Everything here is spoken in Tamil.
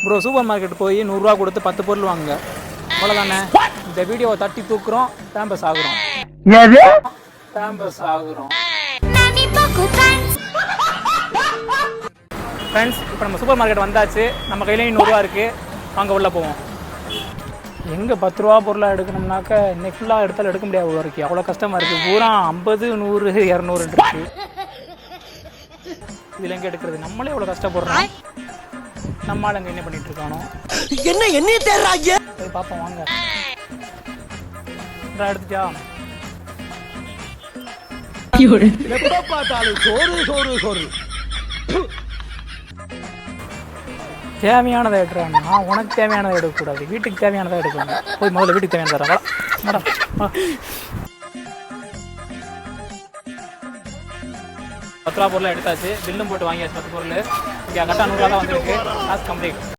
ப்ரோ சூப்பர் மார்க்கெட் போய் 100 ரூபா கொடுத்து 10 பொருள் வாங்குங்க. அவ்வளோதானே. இந்த வீடியோவை தட்டி தூக்குறோம், ஃபேமஸ் ஆகுறோம். ஃபேமஸ் ஆகுறோம். ஃப்ரெண்ட்ஸ், இப்போ நம்ம சூப்பர் மார்க்கெட் வந்தாச்சு. நம்ம கையிலையும் 100 ரூபா இருக்குது. வாங்க உள்ளே போவோம். எங்கே 10 ரூபா பொருளாக எடுக்கணும்னாக்க இன்னைக்கு ஃபுல்லாக எடுத்தாலும் எடுக்க முடியாது உள்ள இருக்குது. அவ்வளோ கஷ்டமாக இருக்குது. பூரா 50, 100, 200 இருக்குது. இதில் எங்கே எடுக்கிறது? நம்மளே இவ்வளோ கஷ்டப்படுறோம். நம்ம ஆளுங்க என்ன பண்ணிட்டு இருக்கானோ என்ன தேடுறாங்க? போய் பார்ப்போம் வாங்க. எடுத்துட்டா தேவையானதை எடுறான்னா உனக்கு தேவையானதை எடுக்கக்கூடாது, வீட்டுக்கு தேவையானதை எடுக்கணும். போய் முதல்ல வீட்டுக்கு தேவையான தரேன். மேடம் 10 ரூபா பொருளை எடுத்தாச்சு. பில்லும் போட்டு வாங்கியாச்சு. 10 பொருள் இங்கே கரெக்டாக 100 ரூபா தான் வந்துருக்கு. காசு கம்ப்ளீட்.